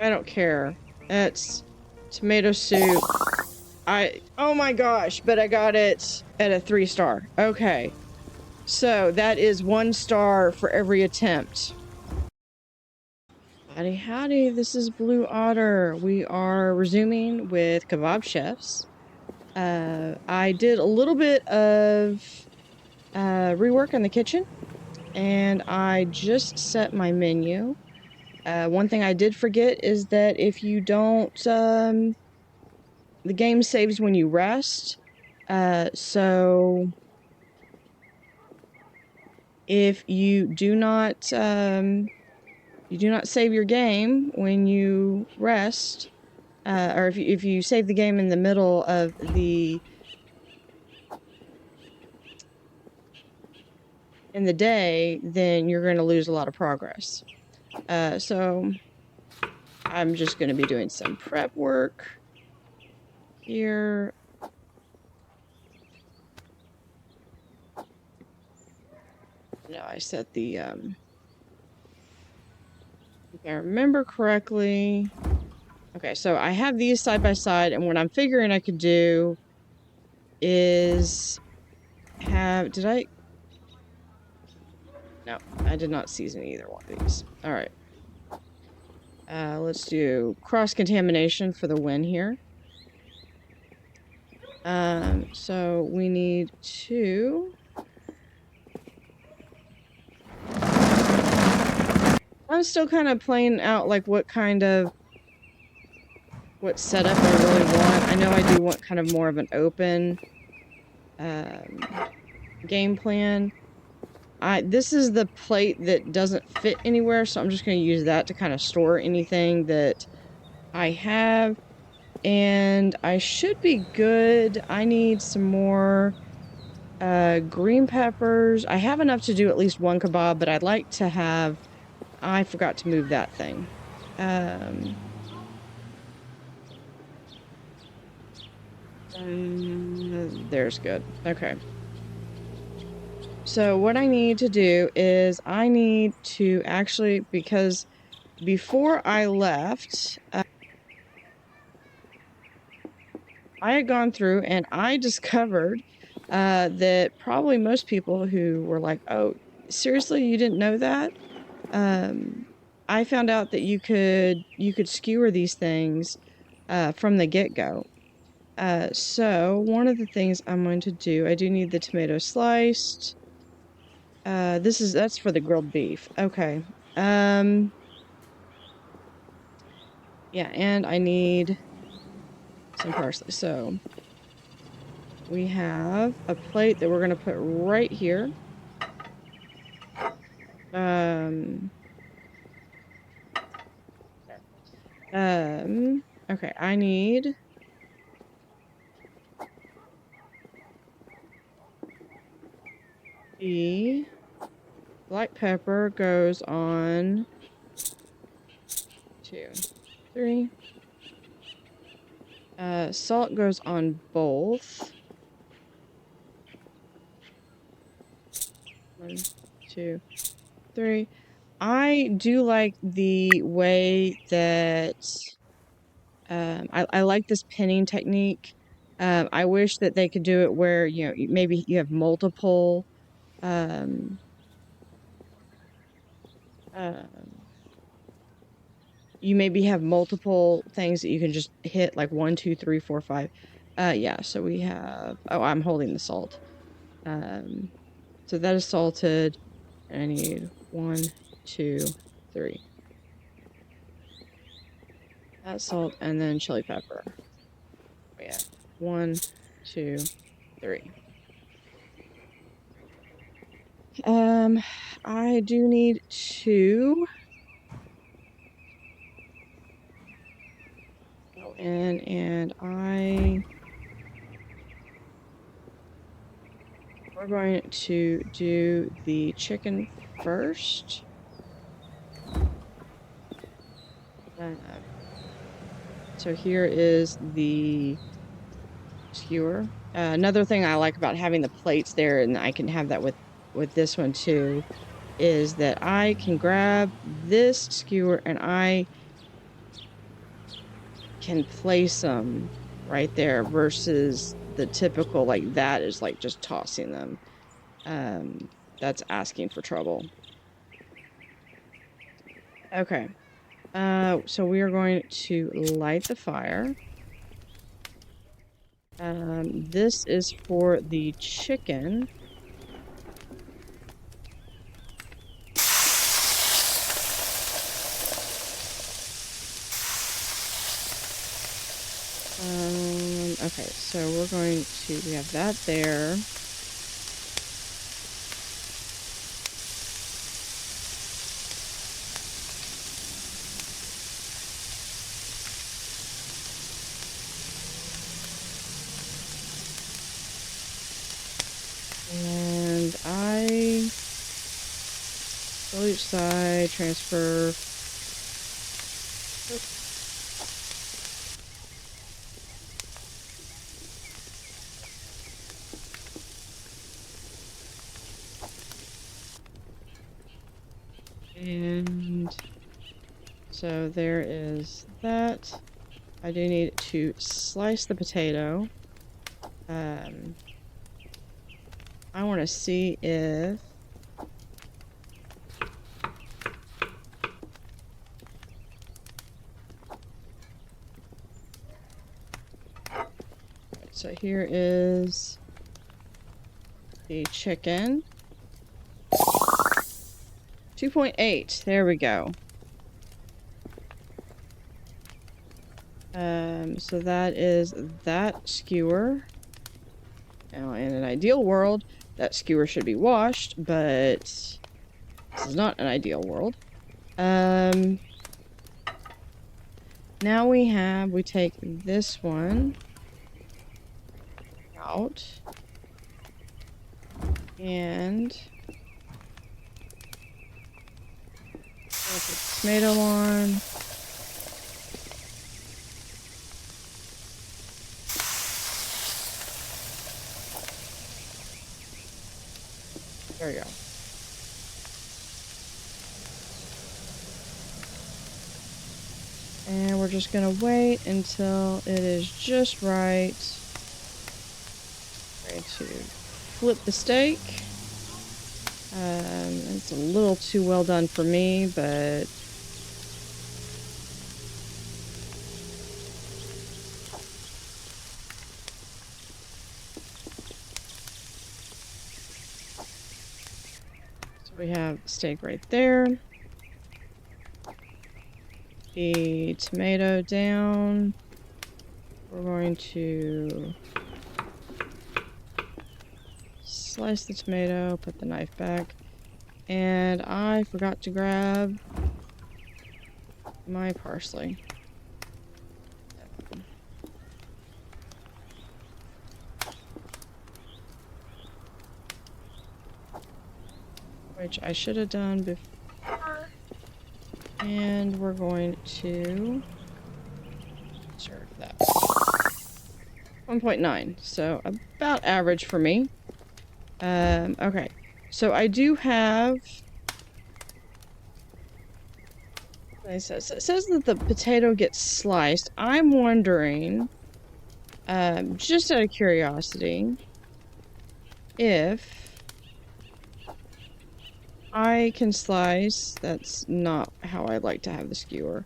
I don't care. It's tomato soup. Oh my gosh, but I got it at a 3-star. Okay. So that is 1 star for every attempt. Howdy howdy, this is Blue Otter. We are resuming with Kebab Chefs. I did a little bit of rework in the kitchen, and I just set my menu. One thing I did forget is that if you don't, the game saves when you rest. So if you do not save your game when you rest, or if you save the game in the middle of in the day, then you're going to lose a lot of progress. So I'm just going to be doing some prep work here. No, I set the, if I remember correctly. Okay, so I have these side by side, and what I'm figuring I could do is have, no, I did not season either one of these. All right. Let's do cross-contamination for the win here. So we need to... I'm still kind of playing out, like, what setup I really want. I know I do want kind of more of an open game plan. This is the plate that doesn't fit anywhere, so I'm just going to use that to kind of store anything that I have. And I should be good. I need some more green peppers. I have enough to do at least 1 kebab, but I'd like to have... I forgot to move that thing. There's good. Okay. So what I need to do is I need to actually, because before I left, I had gone through and I discovered that probably most people who were like, oh, seriously, you didn't know that? I found out that you could skewer these things from the get-go. So one of the things I'm going to do, I do need the tomato sliced. That's for the grilled beef. Okay. Yeah, and I need some parsley. So we have a plate that we're gonna put right here. Okay, I need the black pepper goes on 2, 3. Salt goes on both. 1, 2, 3. I do like the way that I like this pinning technique. I wish that they could do it where, you know, maybe you have multiple you maybe have multiple things that you can just hit, like 1, 2, 3, 4, 5. Yeah, so we have, oh, I'm holding the salt. So that is salted. I need 1, 2, 3. That's salt, and then chili pepper. Oh, yeah. 1, 2, 3. I do need 2. Go in, and we're going to do the chicken first. So here is the skewer. Another thing I like about having the plates there, and I can have that with this one too, is that I can grab this skewer and I can place them right there versus the typical, like, that is like just tossing them. That's asking for trouble. Okay. So we are going to light the fire. This is for the chicken. Okay, so we have that there. And fill each side, transfer. And so there is that. I do need to slice the potato. I want to see if so here is the chicken. 2.8. There we go. So that is that skewer. Now, in an ideal world, that skewer should be washed, but this is not an ideal world. Now we take this one out and put the tomato on. There we go. And we're just gonna wait until it is just right. Ready to flip the steak. It's a little too well done for me, but so we have the steak right there. The tomato down. We're going to slice the tomato, put the knife back, and I forgot to grab my parsley. Which I should have done before. And we're going to serve that. 1.9, so about average for me. Okay, so I do have. It says that the potato gets sliced. I'm wondering, just out of curiosity, if I can slice. That's not how I like to have the skewer.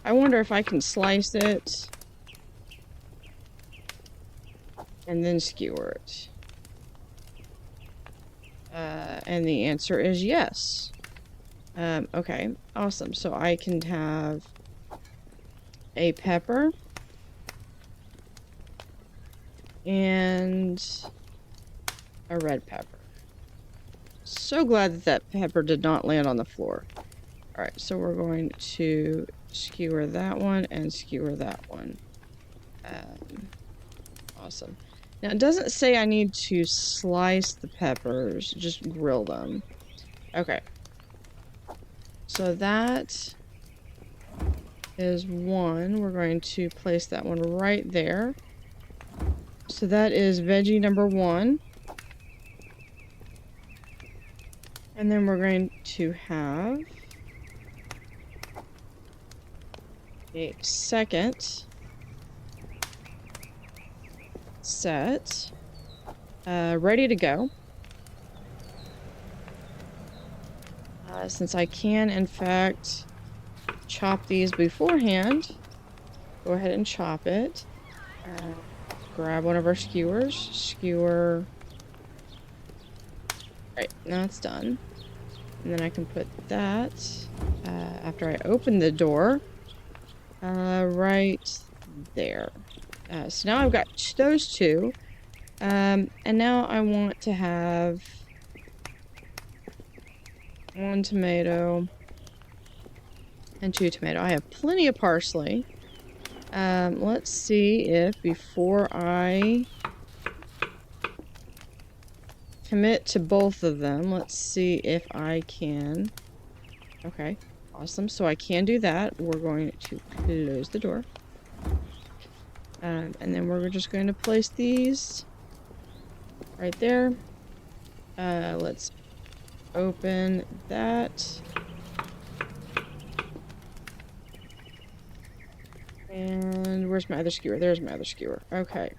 I wonder if I can slice it and then skewer it. And the answer is yes. Okay, awesome. So I can have a pepper and a red pepper. So glad that that pepper did not land on the floor. Alright, so we're going to skewer that one and skewer that one. Awesome. Now, it doesn't say I need to slice the peppers, just grill them. Okay. So that is one. We're going to place that one right there. So that is veggie number one. And then we're going to have a second set, ready to go. Since I can, in fact, chop these beforehand, go ahead and chop it. Grab one of our skewers. Skewer. Right, now it's done. And then I can put that, after I open the door, right there. So now I've got those two. And now I want to have 1 tomato and 2 tomato. I have plenty of parsley. Let's see if before I commit to both of them, let's see if I can. Okay, awesome. So I can do that. We're going to close the door. And then we're just going to place these right there. Let's open that. And where's my other skewer? There's my other skewer. Okay.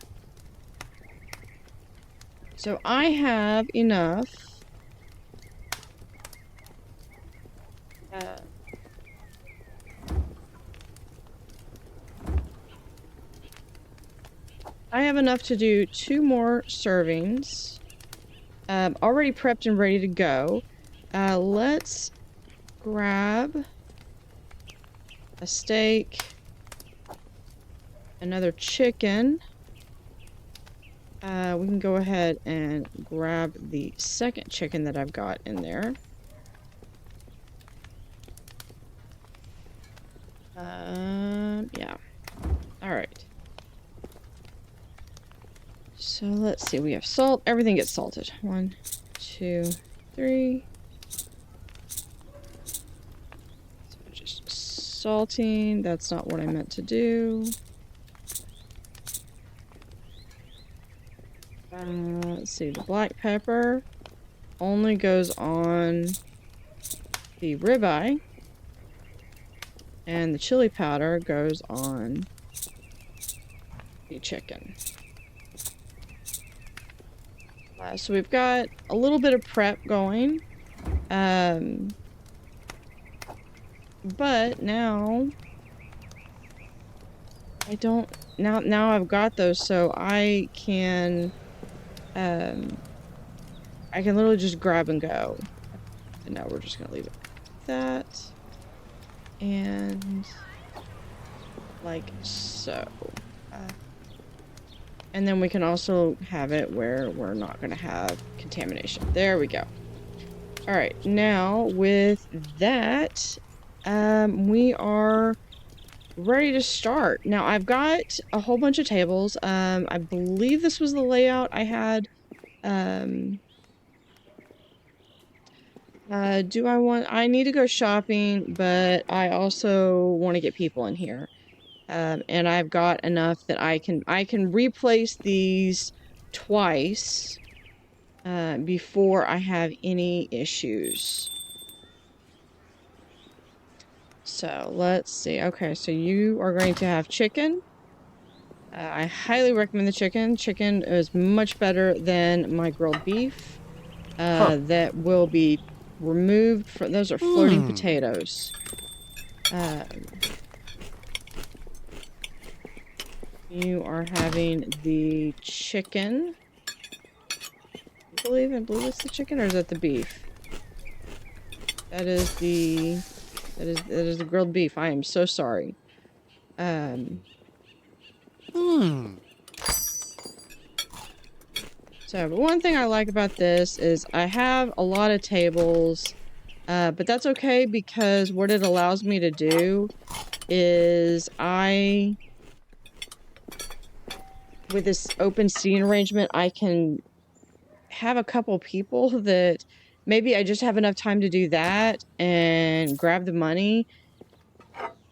So I have enough. I have enough to do 2 more servings. Already prepped and ready to go. Let's grab a steak, another chicken. We can go ahead and grab the second chicken that I've got in there. Yeah. All right. So let's see. We have salt. Everything gets salted. 1, 2, 3. So just salting. That's not what I meant to do. Let's see. The black pepper only goes on the ribeye. And the chili powder goes on the chicken. So we've got a little bit of prep going. But now I don't now I've got those, so I can literally just grab and go. And now we're just gonna leave it like that. And like so. And then we can also have it where we're not going to have contamination. There we go. All right, now with that, we are ready to start. Now I've got a whole bunch of tables. I believe this was the layout I had. I need to go shopping, but I also want to get people in here. And I've got enough that I can replace these twice before I have any issues. So let's see. Okay, so you are going to have chicken. I highly recommend the chicken. Chicken is much better than my grilled beef. That will be removed from. Those are floating potatoes. You are having the chicken. I believe it's the chicken, or is that the beef? That is the grilled beef. I am so sorry. So, but one thing I like about this is I have a lot of tables, but that's okay because what it allows me to do is with this open seating arrangement, I can have a couple people that maybe I just have enough time to do that and grab the money,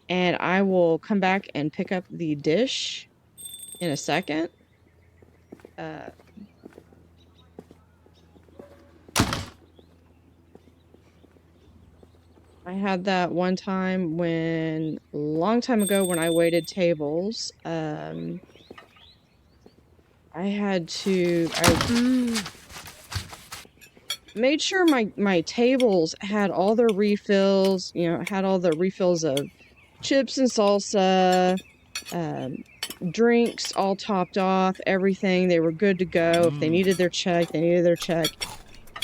and I will come back and pick up the dish in a second. I had that one time a long time ago when I waited tables. I made sure my tables had all their refills, you know, had all the refills of chips and salsa, um, drinks all topped off, everything. They were good to go. If they needed their check, they needed their check.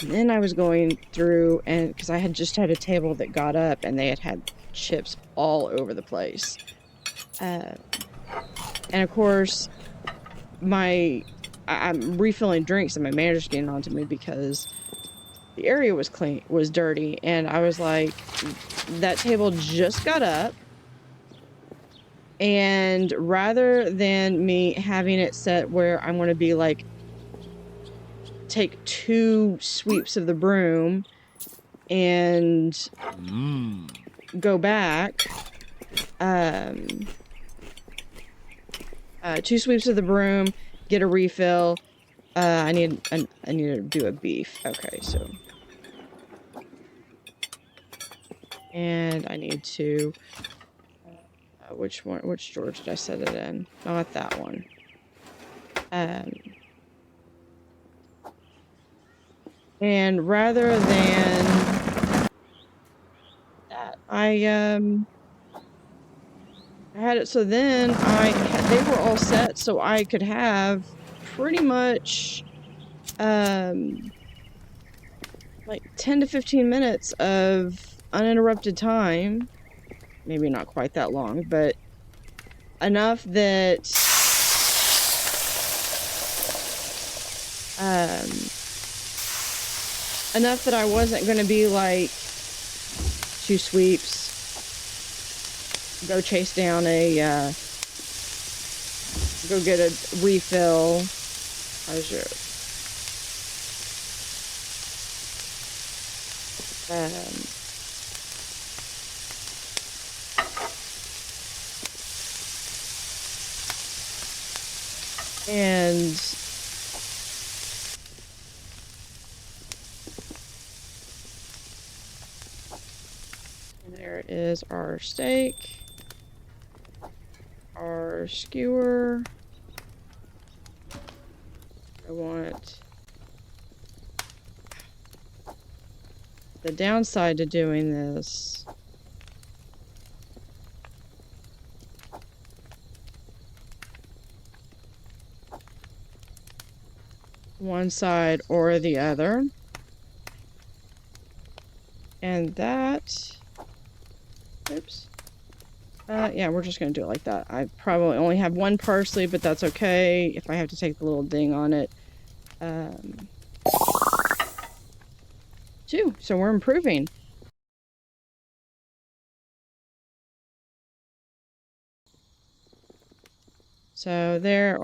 And then I was going through, and because I had just had a table that got up and they had chips all over the place. Uh, and of course, I'm refilling drinks and my manager's getting on to me because the area was dirty. And I was like, that table just got up. And rather than me having it set where I'm going to be like, take 2 sweeps of the broom and go back, 2 sweeps of the broom, get a refill. I need to do a beef. Okay, so. And I need to, which drawer did I set it in? Not that one. And rather than that, I had it so then they were all set so I could have pretty much like 10 to 15 minutes of uninterrupted time. Maybe not quite that long, but enough that I wasn't going to be like 2 sweeps, go chase down go get a refill. How's your and there is our steak, our skewer. I want the downside to doing this. One side or the other. And that, oops. Yeah, we're just gonna do it like that. I probably only have 1 parsley, but that's okay if I have to take the little ding on it. 2, so we're improving. So there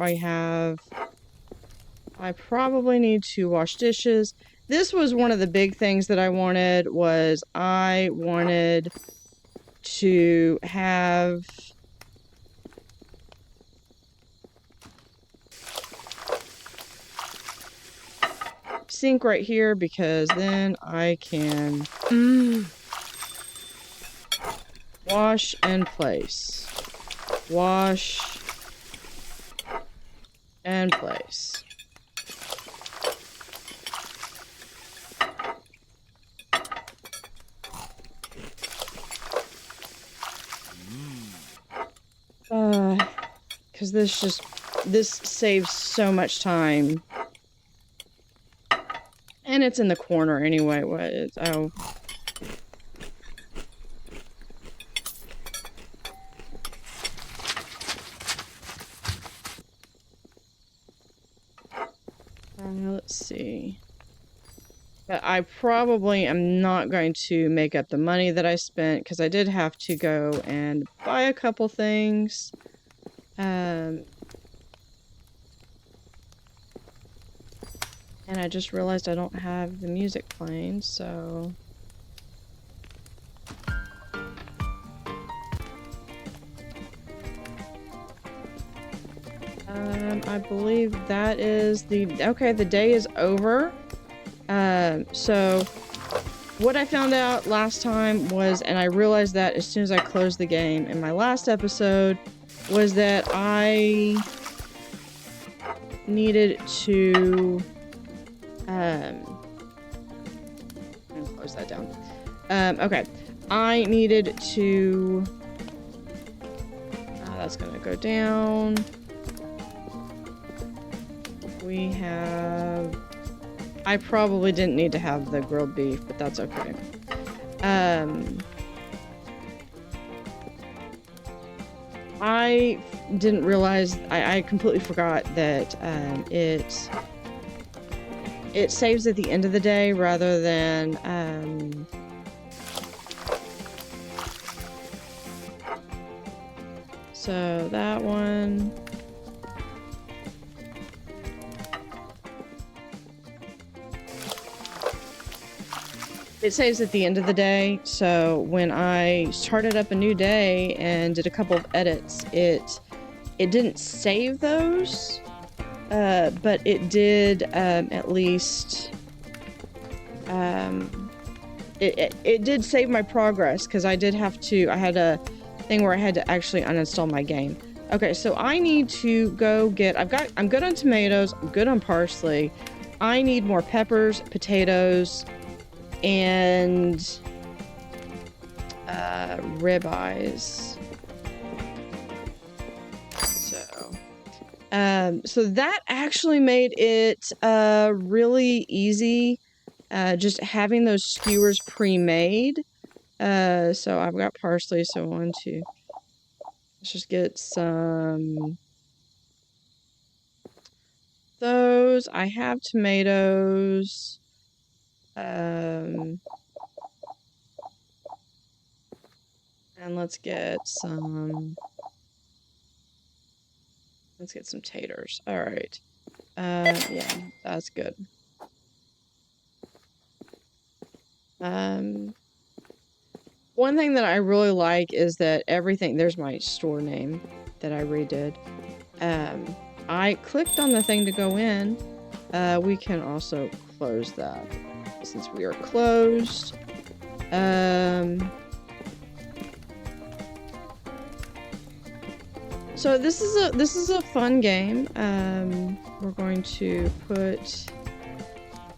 I probably need to wash dishes. This was one of the big things that I wanted, was I wanted to have sink right here, because then I can wash and place. Wash and place. Because this saves so much time. And it's in the corner anyway. Oh. Let's see. But I probably am not going to make up the money that I spent, because I did have to go and buy a couple things. And I just realized I don't have the music playing, so... I believe that is okay, the day is over. So what I found out last time was, and I realized that as soon as I closed the game in my last episode, was that I needed to I'm gonna close that down. Okay. I needed to that's gonna go down. We have I probably didn't need to have the grilled beef, but that's okay. I didn't realize, I completely forgot that it saves at the end of the day rather than so that one. It saves at the end of the day, so when I started up a new day and did a couple of edits, it didn't save those, but it did at least it did save my progress, because I did have to, I had a thing where I had to actually uninstall my game. Okay, so I need to go get, I'm good on tomatoes, I'm good on parsley. I need more peppers, potatoes, and ribeyes. So that actually made it really easy, just having those skewers pre-made. So I've got parsley, so 1, 2. Let's just get some those. I have tomatoes. And let's get some taters. All right. Yeah, that's good. One thing that I really like is that everything, there's my store name that I redid. I clicked on the thing to go in. We can also close that since we are closed. So this is a fun game. We're going to put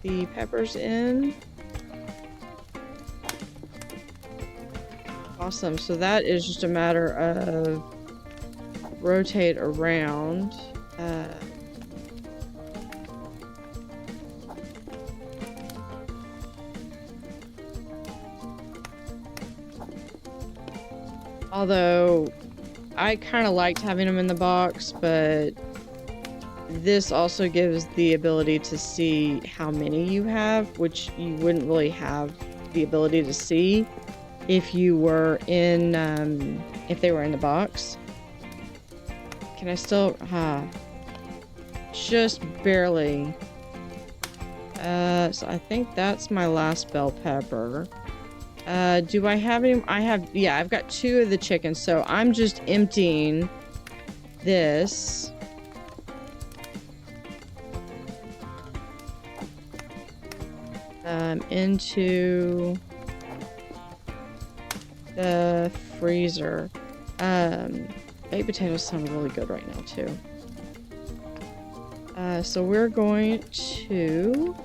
the peppers in. Awesome. So that is just a matter of rotate around. Although I kind of liked having them in the box, but this also gives the ability to see how many you have, which you wouldn't really have the ability to see if you were in, if they were in the box. Can I still, just barely. So I think that's my last bell pepper. Do I have any? Yeah, I've got 2 of the chickens, so I'm just emptying this. Into the freezer. Baked potatoes sound really good right now, too. So we're going to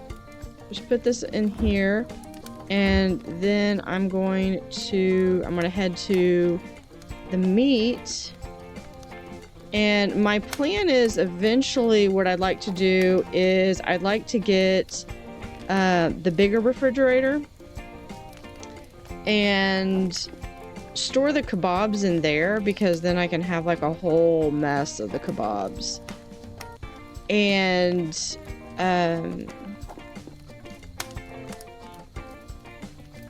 just put this in here. And then I'm going to head to the meat. And my plan is eventually what I'd like to do is I'd like to get the bigger refrigerator and store the kebabs in there, because then I can have like a whole mess of the kebabs. And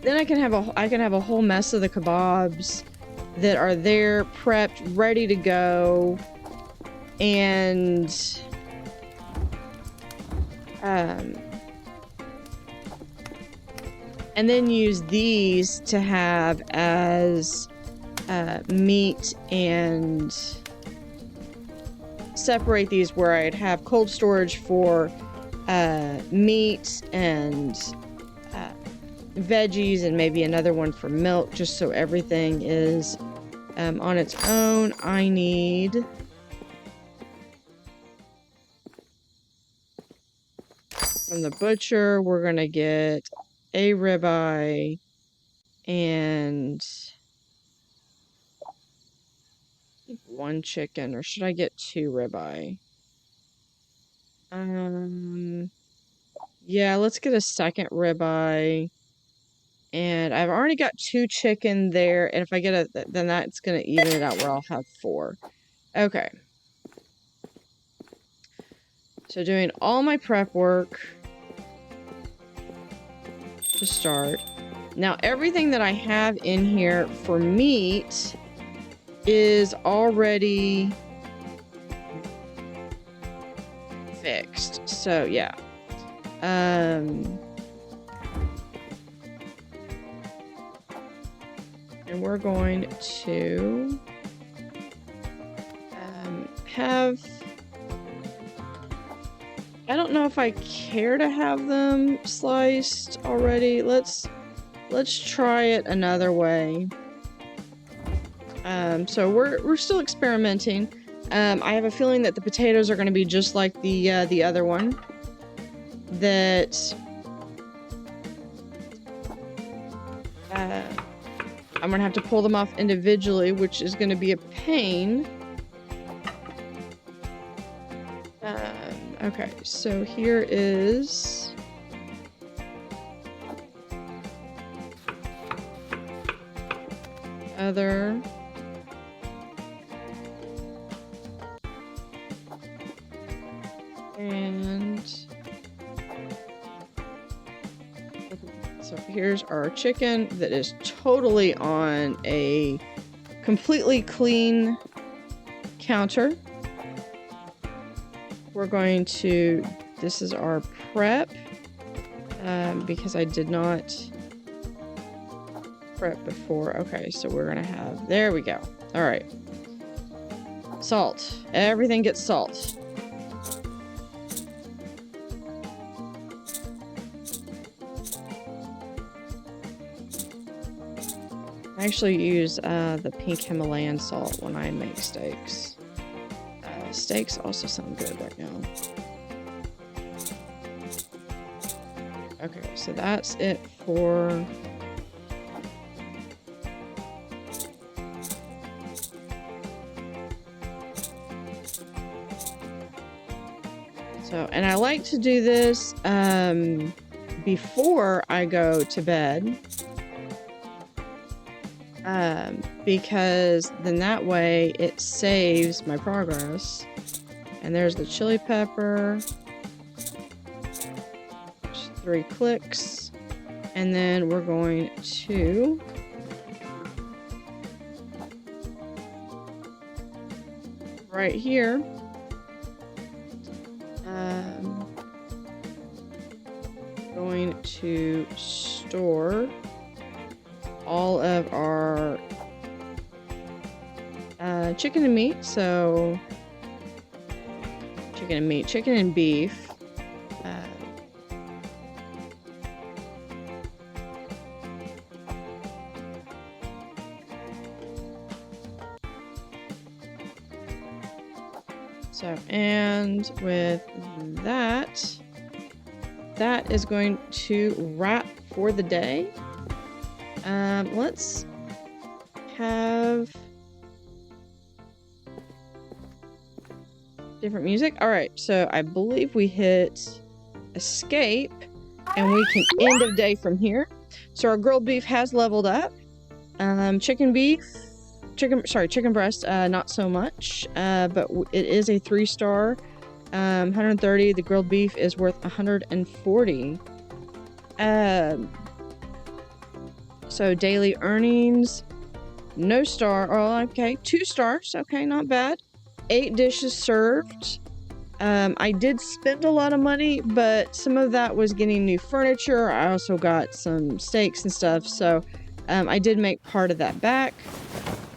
then I can have a whole mess of the kebabs that are there, prepped, ready to go, and then use these to have as meat, and separate these where I'd have cold storage for meat and veggies, and maybe another one for milk, just so everything is on its own. I need From the butcher, we're going to get a ribeye and one chicken, or should I get 2 ribeye? Yeah, let's get a second ribeye. And I've already got 2 chicken there, and if I get then that's going to even it out where I'll have 4. Okay. So doing all my prep work to start. Now, everything that I have in here for meat is already fixed. So, yeah. And we're going to have... I don't know if I care to have them sliced already. Let's try it another way. So we're still experimenting. I have a feeling that the potatoes are going to be just like the other one. That I'm going to have to pull them off individually, which is going to be a pain. Okay, so here is other. And so here's our chicken that is totally on a completely clean counter. We're going to, this is our prep, because I did not prep before. Okay, so we're gonna have, there we go. All right. Salt. Everything gets salt. I actually use the pink Himalayan salt when I make steaks. Steaks also sound good right now. Okay, so that's it for... So, and I like to do this before I go to bed. Because then that way it saves my progress. And there's the chili pepper. 3 clicks. And then we're going to right here. Going to store all of our chicken and meat. So chicken and meat, chicken and beef. So, and with that, that is going to wrap for the day. Let's have different music. All right, so I believe we hit escape and we can end of day from here. So our grilled beef has leveled up. Chicken breast, not so much, but it is a 3-star, 130. The grilled beef is worth 140. So daily earnings, no star. Oh, okay, 2 stars. Okay, not bad. 8 dishes served. I did spend a lot of money, but some of that was getting new furniture. I also got some steaks and stuff, so I did make part of that back.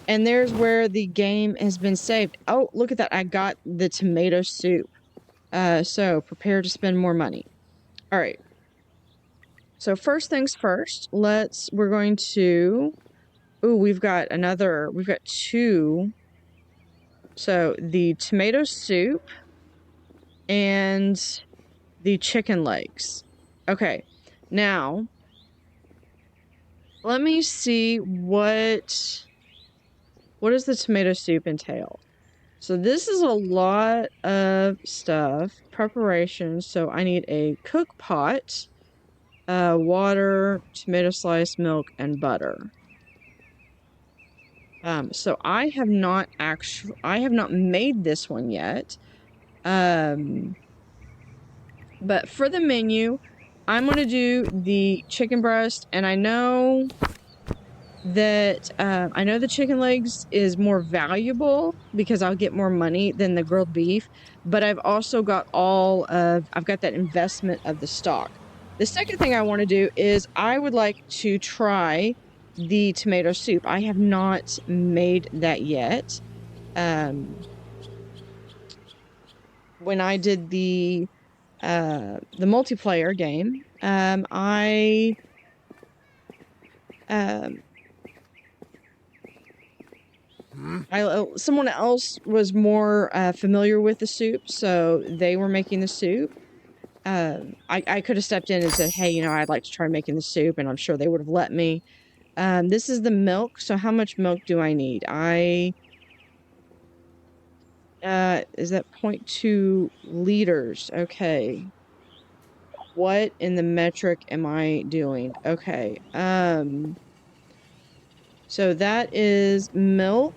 And there's where the game has been saved. Oh, look at that. I got the tomato soup. So prepare to spend more money. All right. So first things first, we're going to, we've got 2. So the tomato soup and the chicken legs. Okay, now let me see what does the tomato soup entail. So this is a lot of stuff, preparation. So I need a cook pot, water, tomato slice, milk, and butter. So I have not made this one yet. But for the menu, I'm gonna do the chicken breast, and I know that I know the chicken legs is more valuable because I'll get more money than the grilled beef, but I've also got I've got that investment of the stock. The second thing I want to do is I would like to try the tomato soup. I have not made that yet. Um, when I did the multiplayer game, um someone else was more familiar with the soup, so they were making the soup. I could have stepped in and said, "Hey, I'd like to try making the soup," and I'm sure they would have let me. This is the milk. So how much milk do I need? Is that 0.2 liters? Okay. What in the metric am I doing? Okay. So that is milk.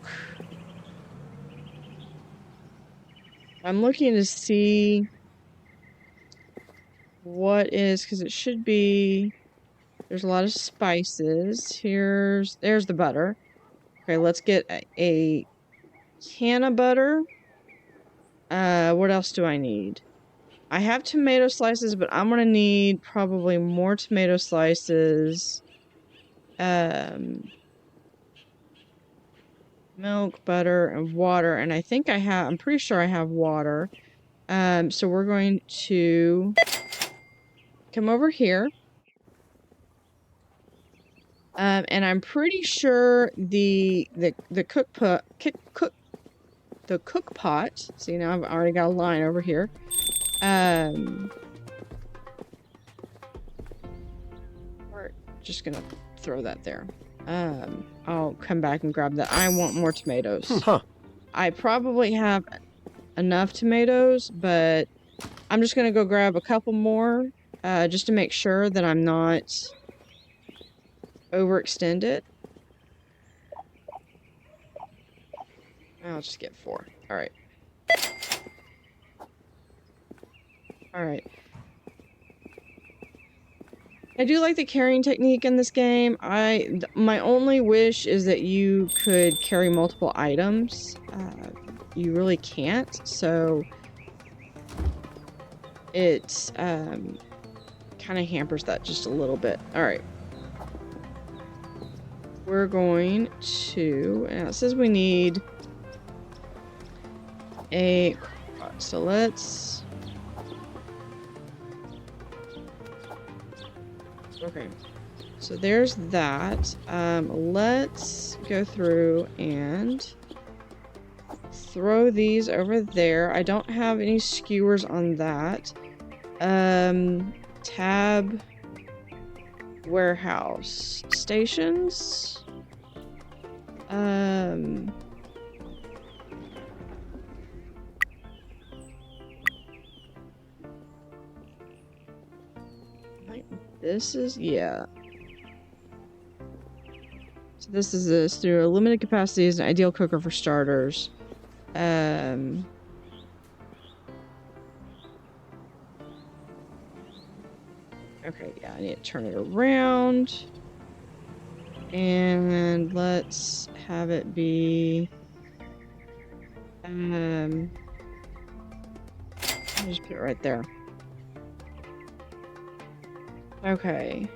I'm looking to see because it should be, there's a lot of spices. There's the butter. Okay, let's get a can of butter. What else do I need? I have tomato slices, but I'm gonna need probably more tomato slices. Um, Milk, butter, and water. And I'm pretty sure I have water. So we're going to come over here. And I'm pretty sure the cook pot. See, now I've already got a line over here. We're just gonna throw that there. I'll come back and grab that. I want more tomatoes. Huh. I probably have enough tomatoes, but I'm just gonna go grab a couple more, just to make sure that I'm not overextended. I'll just get 4. All right. All right. I do like the carrying technique in this game. My only wish is that you could carry multiple items. You really can't, so it kind of hampers that just a little bit. All right. We're going to, it says we need so let's, okay, so there's that. Let's go through and throw these over there. I don't have any skewers on that. Tab warehouse stations. This is, yeah. So this is this through a limited capacity is an ideal cooker for starters. Okay, yeah, I need to turn it around. And let's have it be, I'll just put it right there. Okay.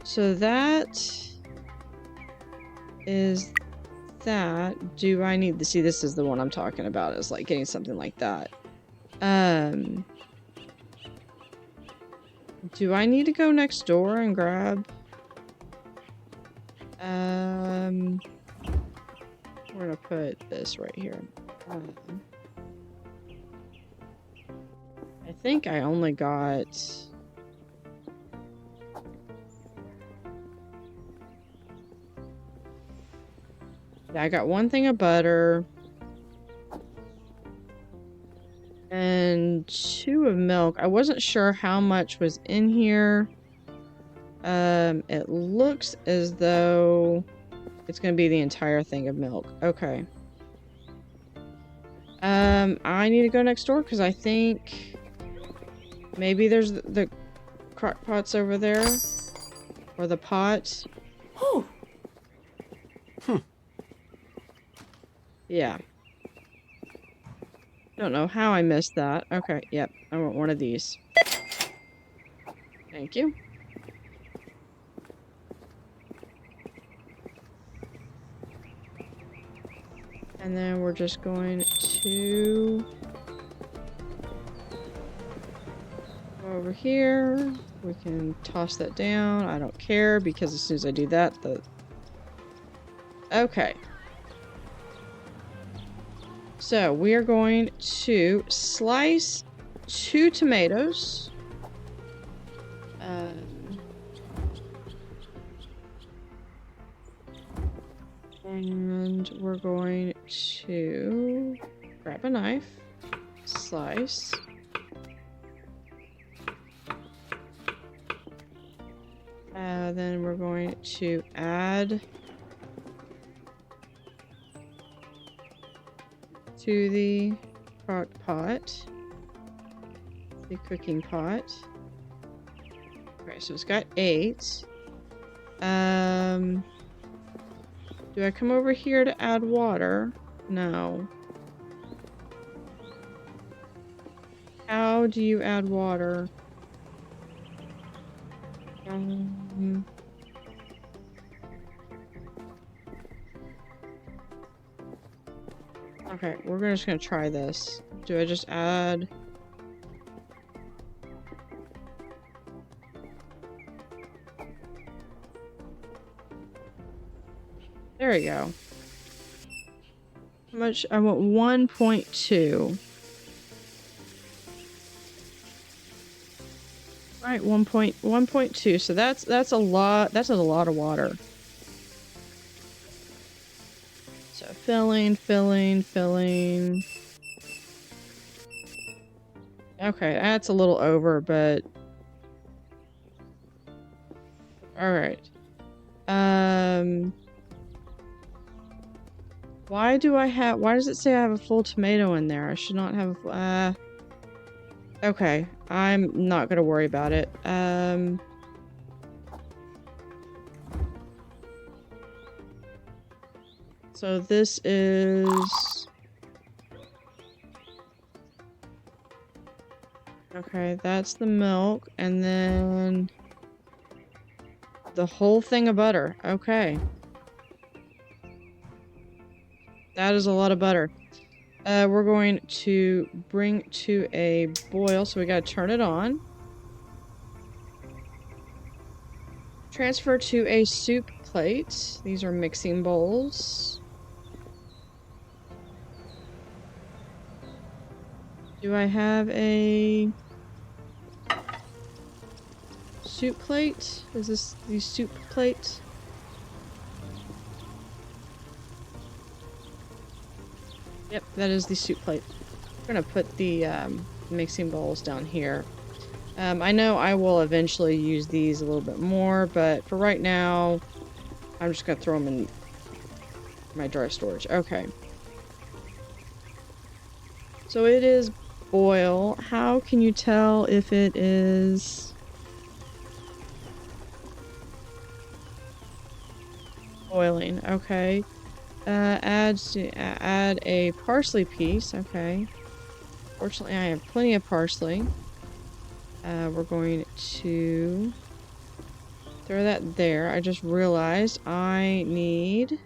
So that is that. Do I need to see, this is the one I'm talking about, is like getting something like that. Do I need to go next door and grab? We're gonna put this right here. I I think I only got... Yeah, I got one thing of butter. And 2 of milk. I wasn't sure how much was in here. It looks as though it's gonna be the entire thing of milk. Okay. I need to go next door because I think maybe there's the crock pots over there. Or the pot. Oh. Yeah. Don't know how I missed that. Okay, yep. I want one of these. Thank you. And then we're just going to go over here. We can toss that down. I don't care because as soon as I do that, the... Okay. So we are going to slice 2 tomatoes. And we're going to grab a knife, slice. Then we're going to add to the crock pot, the cooking pot. Okay, so it's got 8. Do I come over here to add water? No. How do you add water? Okay, we're just gonna try this. Do I just add... There we go. How much? I want 1.2. Alright, 1.2. So that's a lot. That's a lot of water. So filling. Okay, that's a little over, but alright. Why does it say I have a full tomato in there? I should not have a okay, I'm not gonna worry about it. So this is... Okay, that's the milk, and then... the whole thing of butter. Okay. That is a lot of butter. We're going to bring to a boil, so we gotta turn it on. Transfer to a soup plate. These are mixing bowls. Do I have a soup plate? Is this the soup plate? Yep, that is the soup plate. We're gonna put the mixing bowls down here. I know I will eventually use these a little bit more, but for right now, I'm just gonna throw them in my dry storage. Okay. So it is boil. How can you tell if it is... boiling? Okay. Add a parsley piece. Okay. Fortunately, I have plenty of parsley. We're going to throw that there. I just realized I need...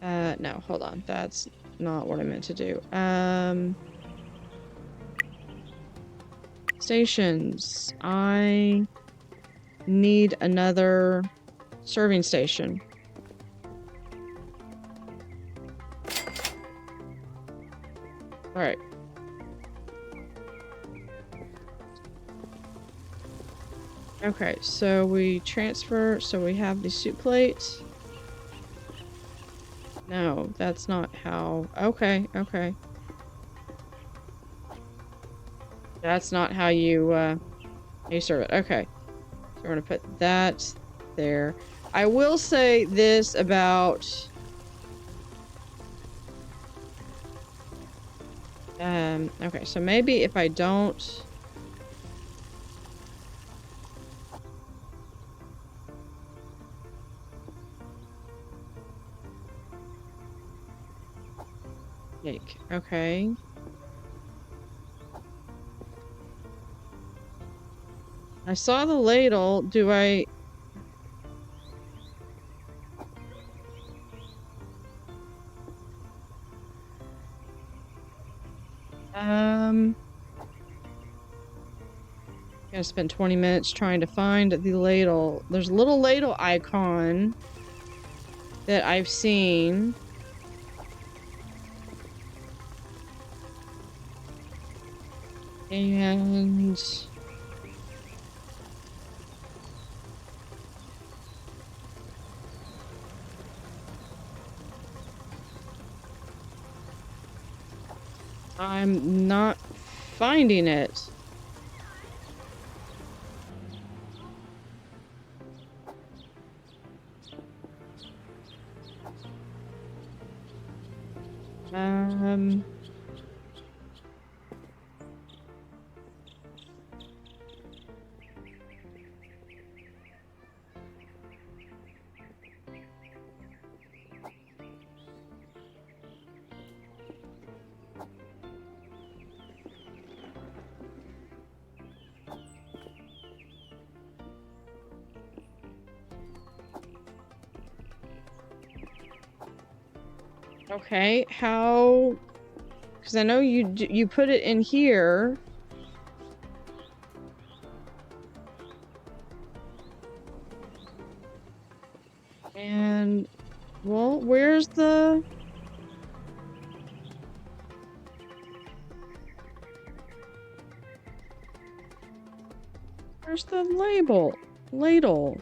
no, hold on. That's not what I meant to do. Stations. I need another serving station. Alright. Okay, so we transfer, so we have the soup plate. No, that's not how. Okay, okay. That's not how you serve it. Okay. So we're gonna put that there. I will say this about okay, so maybe if I don't make okay. I saw the ladle. Do I gonna spend 20 minutes trying to find the ladle. There's a little ladle icon that I've seen. And I'm not finding it. Um, okay, how? Because I know you put it in here. And well, where's the ladle?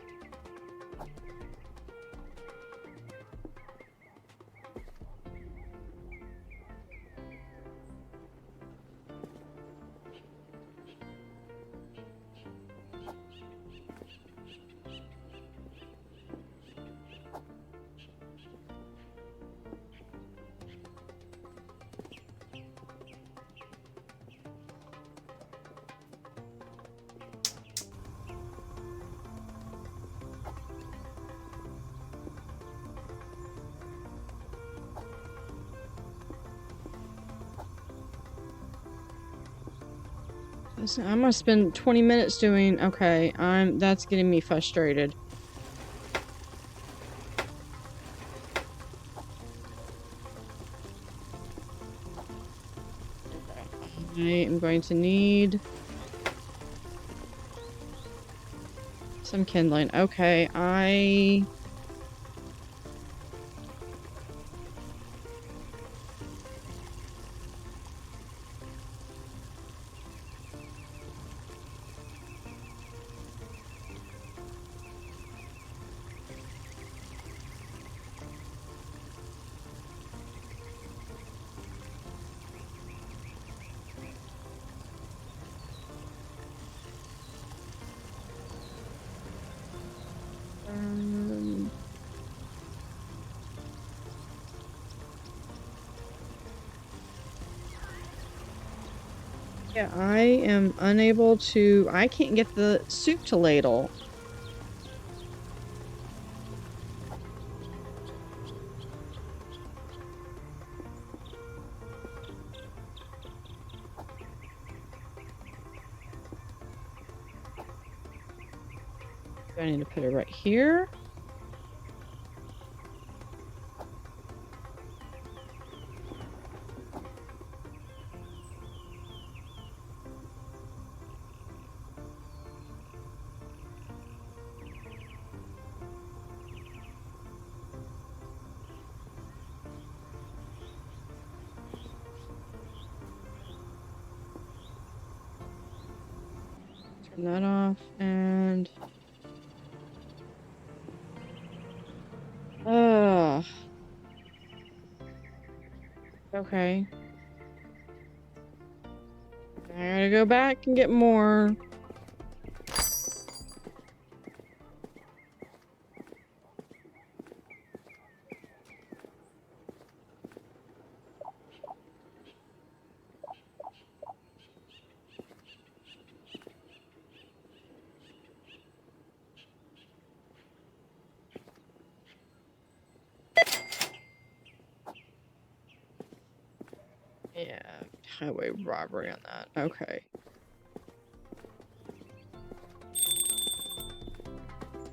Listen, I'm gonna spend 20 minutes doing. Okay, that's getting me frustrated. I am going to need some kindling. Okay, yeah, I am unable to. I can't get the soup to ladle. Do I need to put it right here? Turn that off and okay. I gotta go back and get more. Yeah, highway robbery on that. Okay.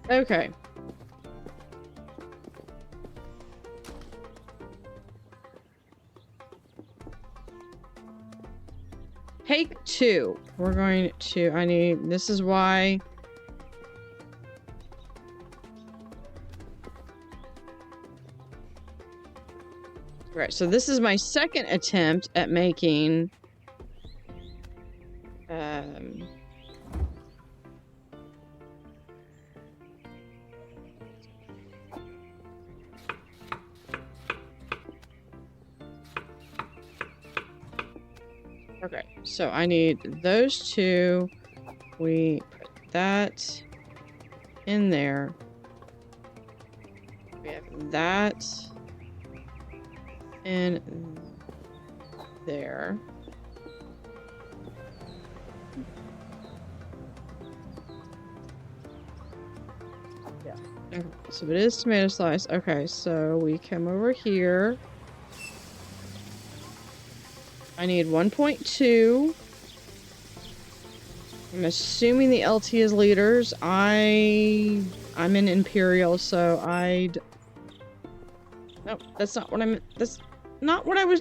Okay. Take 2. We're going to, this is why. Right, so this is my second attempt at making, okay, so I need those 2. We put that in there. We have that in there. Yeah. Okay, so it is tomato slice. Okay, so we come over here. I need 1.2. I'm assuming the LT is liters. I'm in Imperial, so nope, that's not what I meant. That's not what I was.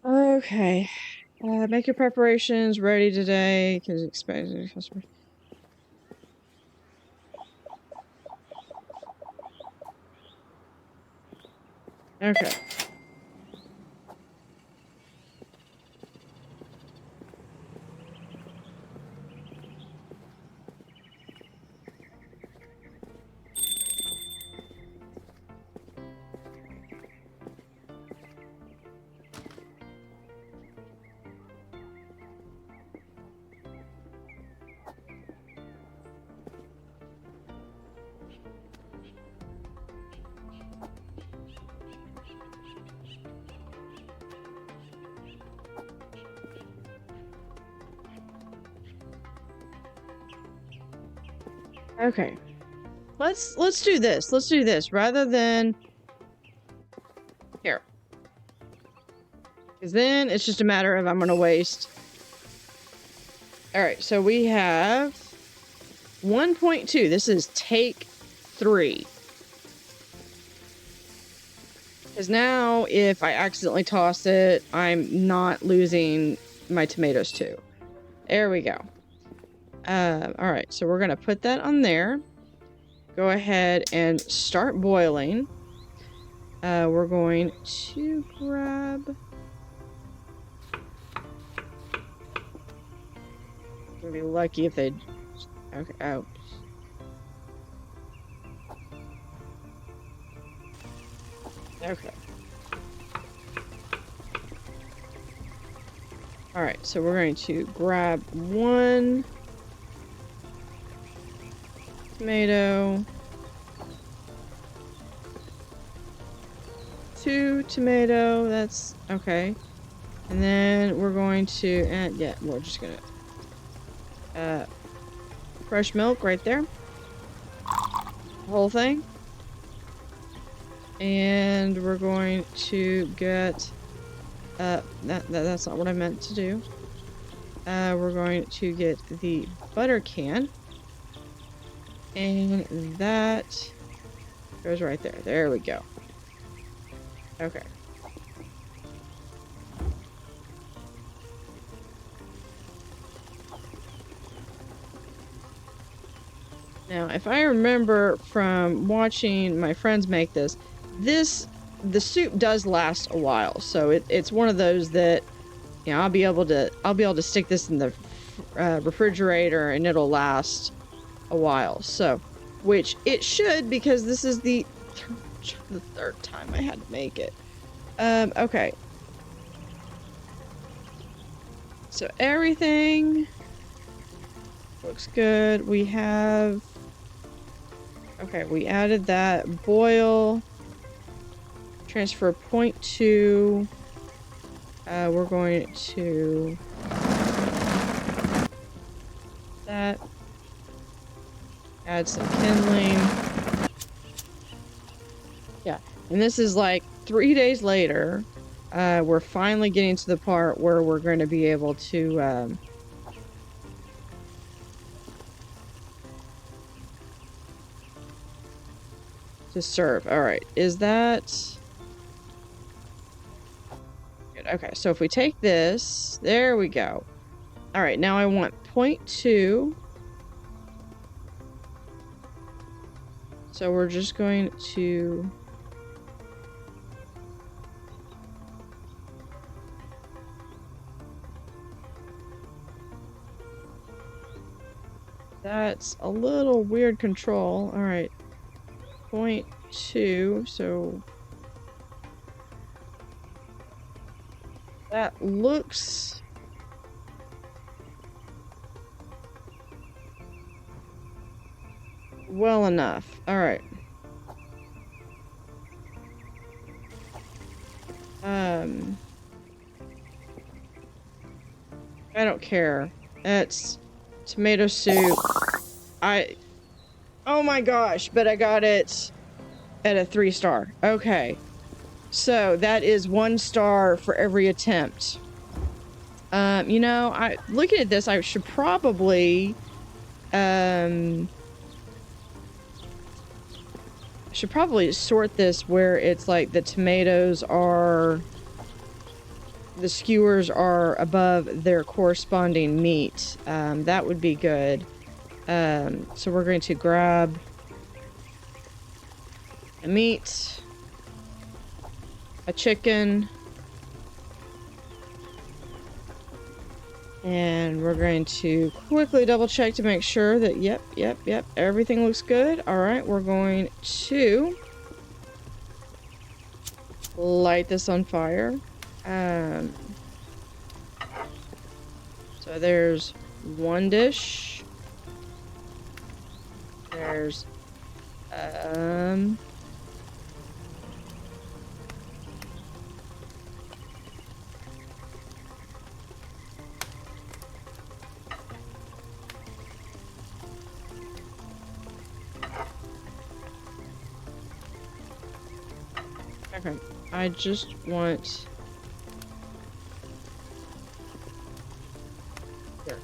Okay. Make your preparations ready today, because expecting customers. Okay. Okay. Let's do this. Let's do this rather than here. Because then it's just a matter of I'm gonna waste. Alright, so we have 1.2. This is take 3. Because now if I accidentally toss it, I'm not losing my tomatoes too. There we go. Alright, so we're gonna put that on there. Go ahead and start boiling. We're going to grab... I'm gonna be lucky if they... Okay, oh. Okay. Alright, so we're going to grab 1 tomato, 2 tomato, that's okay. And then we're going to, yeah, we're just gonna, fresh milk right there. The whole thing. And we're going to get, that's not what I meant to do. We're going to get the butter can. And that goes right there. There we go. Okay. Now, if I remember from watching my friends make this, the soup does last a while. So it's one of those that, you know, I'll be able to stick this in the refrigerator and it'll last a while. So, which it should, because this is the third time I had to make it. Okay. So everything looks good. We have, okay, we added that boil, transfer 0.2. We're going to that, add some kindling. Yeah, and this is like 3 days later. We're finally getting to the part where we're going to be able to serve. All right, is that good? Okay, so if we take this, there we go. All right, now I want 0.2. So we're just going to that's a little weird control. All right. 0.2, so that looks well enough. All right. I don't care. That's tomato soup. Oh my gosh, but I got it at a 3-star. Okay. So that is 1 star for every attempt. You know, looking at this, I should probably sort this where it's like the tomatoes are, the skewers are above their corresponding meat. That would be good. So we're going to grab a meat, a chicken, and we're going to quickly double check to make sure that yep, everything looks good. All right, we're going to light this on fire. So there's 1 dish. There's okay, I just want here.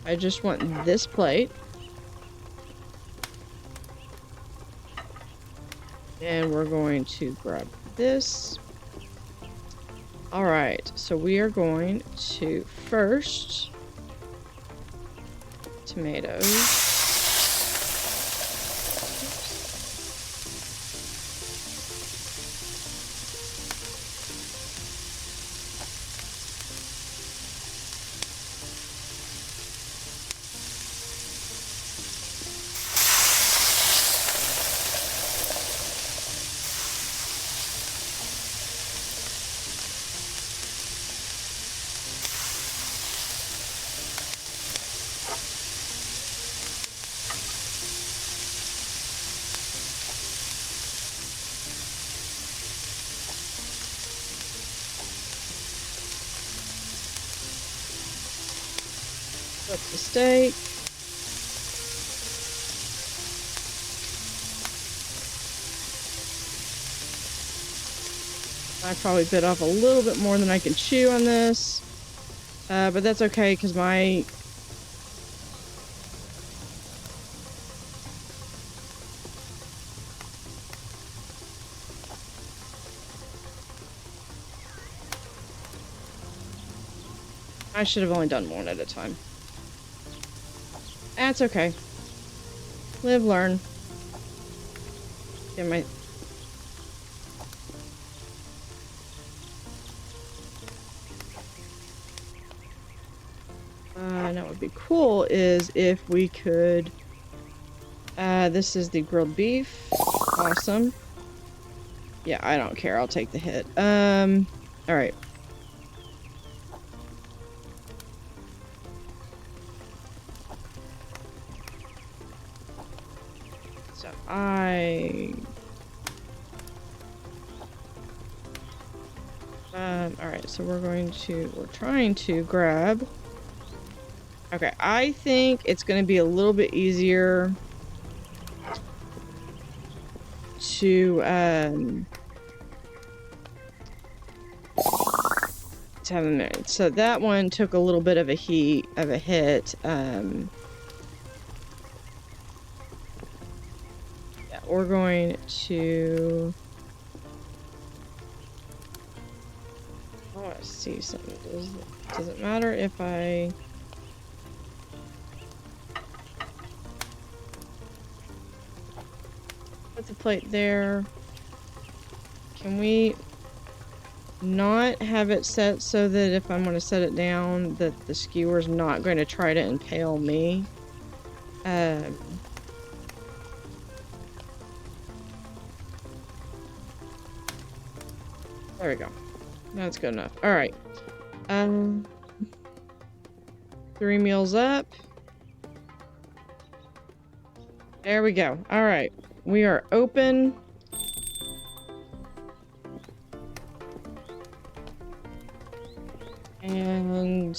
I just want this plate. And we're going to grab this. All right, so we are going to first tomatoes. That's the steak. I probably bit off a little bit more than I can chew on this. But that's okay, because my... I should have only done one at a time. That's okay. Live, learn. Get my... And what would be cool is if we could... this is the grilled beef. Awesome. Yeah, I don't care. I'll take the hit. Alright. So, alright, so we're trying to grab... Okay, I think it's going to be a little bit easier to have a minute. So that one took a little bit of a hit. Yeah, we're going to... I want to see something. Does it matter if I... Put the plate there. Can we not have it set so that if I'm going to set it down, that the skewer's not going to try to impale me? There we go. That's good enough. Alright. 3 meals up. There we go. Alright. We are open. And...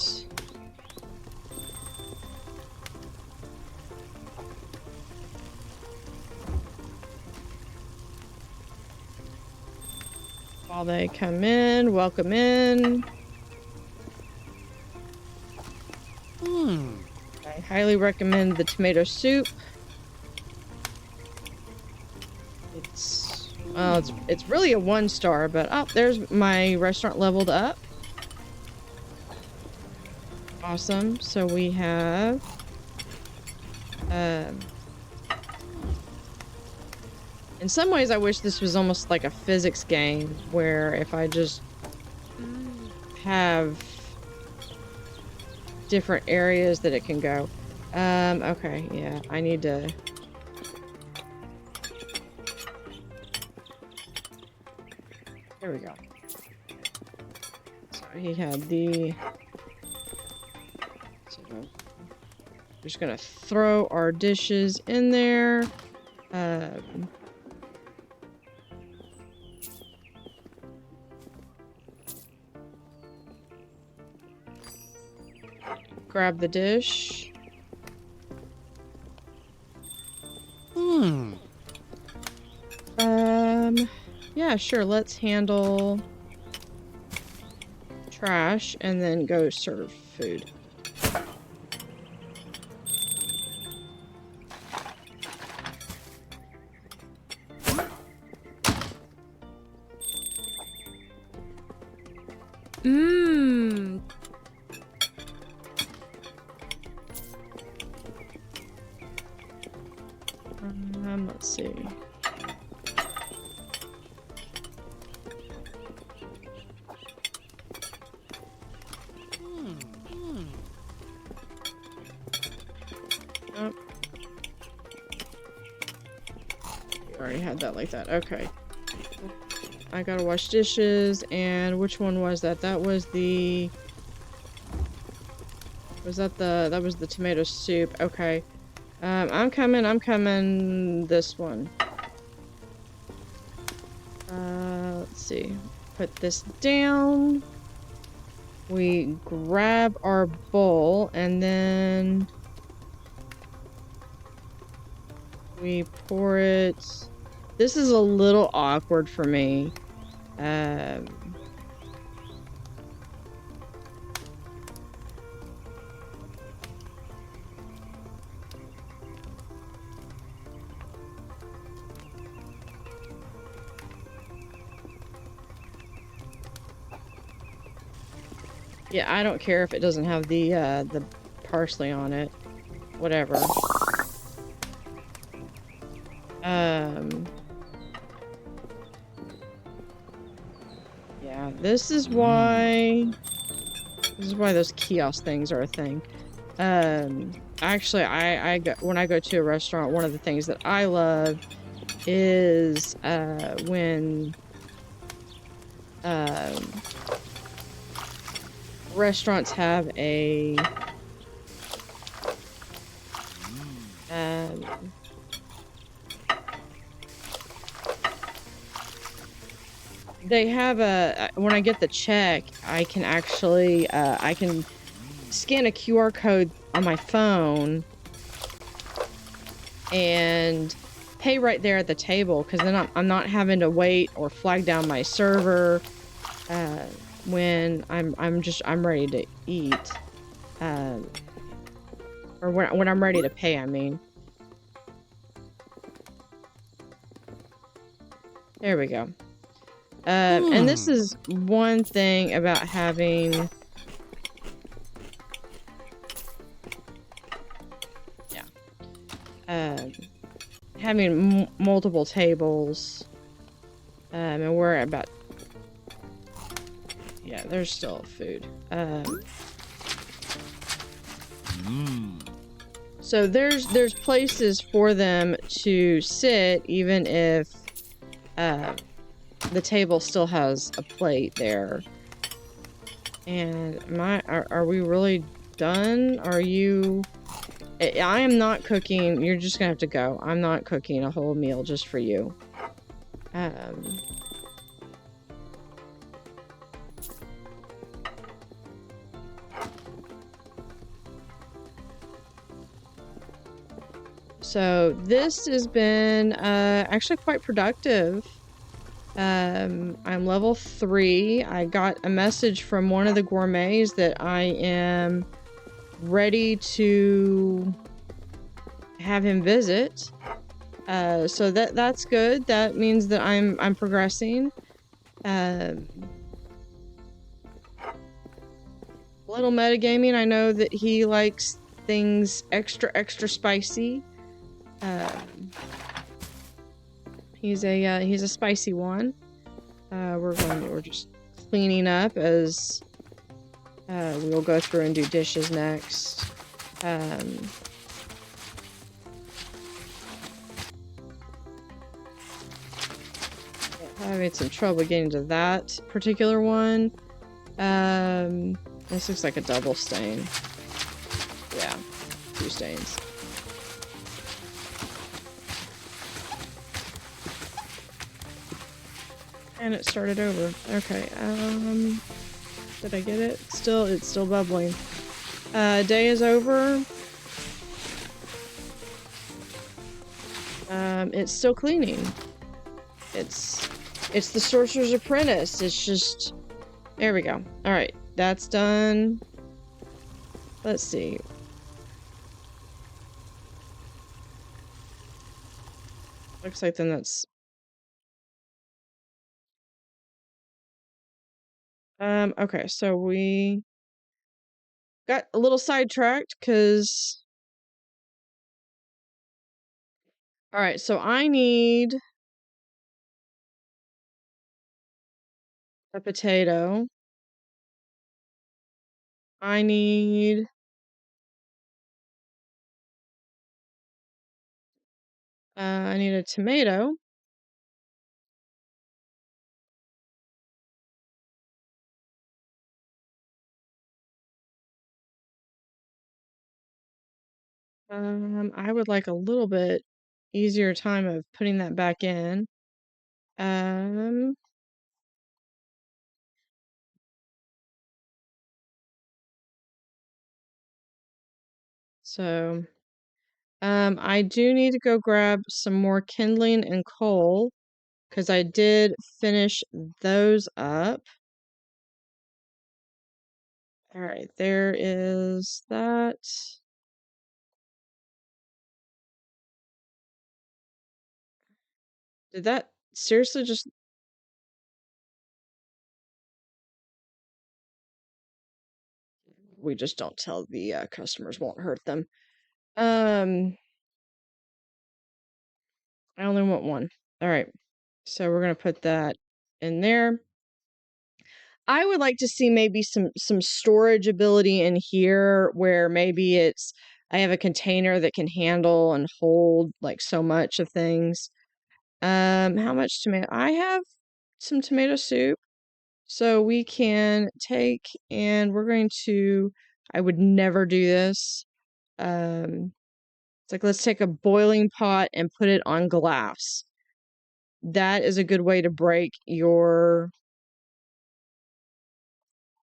while they come in, welcome in. I highly recommend the tomato soup. It's really a 1-star, but oh, there's my restaurant leveled up. Awesome. So we have in some ways I wish this was almost like a physics game where if I just have different areas that it can go. Okay, yeah, I need to... There we go. So he had the... So we're just gonna throw our dishes in there. Grab the dish. Yeah, sure, let's handle trash and then go serve food. Let's see. Oh. We already had that like that. Okay. I gotta wash dishes, and which one was that? That was the... Was that the... That was the tomato soup. Okay. I'm coming this one. Let's see. Put this down. We grab our bowl, and then we pour it. This is a little awkward for me. Yeah, I don't care if it doesn't have the parsley on it. Whatever. Um, yeah, this is why those kiosk things are a thing. Actually, when I go to a restaurant, one of the things that I love is when um restaurants have a um they have when I get the check, I can scan a QR code on my phone and pay right there at the table, because then I'm not having to wait or flag down my server uh, when I'm ready to eat, um, or when I'm ready to pay. I mean, there we go. And this is one thing about having, yeah, um, having multiple tables. And we're about, yeah, there's still food. So there's places for them to sit, even if the table still has a plate there. And are we really done? I am not cooking. You're just gonna have to go. I'm not cooking a whole meal just for you. Um, so this has been actually quite productive. I'm level 3. I got a message from one of the gourmets that I am ready to have him visit. So that's good. That means that I'm progressing. Um, little metagaming. I know that he likes things extra spicy. He's a spicy one. We're just cleaning up as we'll go through and do dishes next. Having some trouble getting to that particular one. This looks like a double stain. Yeah, 2 stains. And it started over. Okay, did I get it? It's still bubbling. Day is over. It's still cleaning. It's the Sorcerer's Apprentice. It's just... There we go. Alright, that's done. Let's see. Looks like then that's... Okay, so we got a little sidetracked, because... Alright, so I need a potato. I need... I need a tomato. I would like a little bit easier time of putting that back in. Um, so, I do need to go grab some more kindling and coal, because I did finish those up. All right, there is that. Did that seriously just... We just don't tell the customers, won't hurt them. Um, I only want one. All right. So we're going to put that in there. I would like to see maybe some storage ability in here where maybe I have a container that can handle and hold like so much of things. How much tomato? I have some tomato soup. So we can take and we're going to, I would never do this. It's like, let's take a boiling pot and put it on glass. That is a good way to break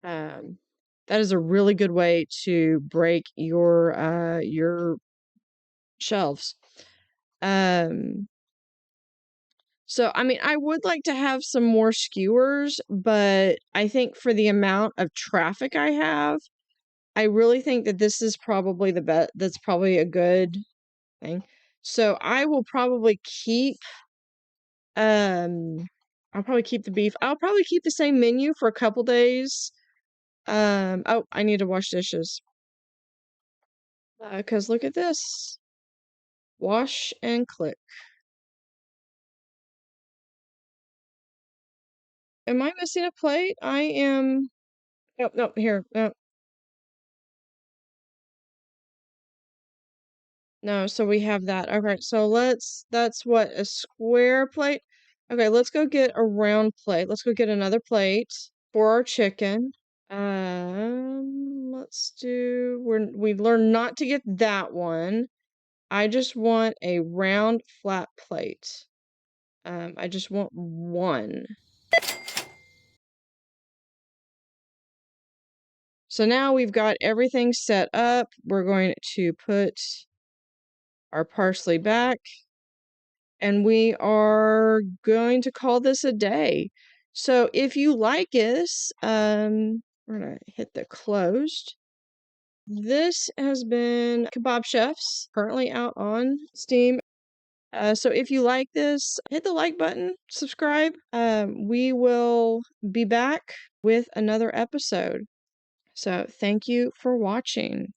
um, that is a really good way to break your shelves. So, I mean, I would like to have some more skewers, but I think for the amount of traffic I have, I really think that this is probably the best. That's probably a good thing. So I will probably um, I'll probably keep the beef. I'll probably keep the same menu for a couple days. Oh, I need to wash dishes. 'Cause look at this. Wash and click. Am I missing a plate? I am. Nope, nope, here. No, no, so we have that. Okay, so that's what, a square plate? Okay, let's go get a round plate. Let's go get another plate for our chicken. Let's do, we learned not to get that one. I just want a round flat plate. I just want one. So now we've got everything set up. We're going to put our parsley back and we are going to call this a day. So if you like us, we're gonna hit the closed. This has been Kebab Chefs, currently out on Steam. So if you like this, hit the like button, subscribe. We will be back with another episode. So thank you for watching.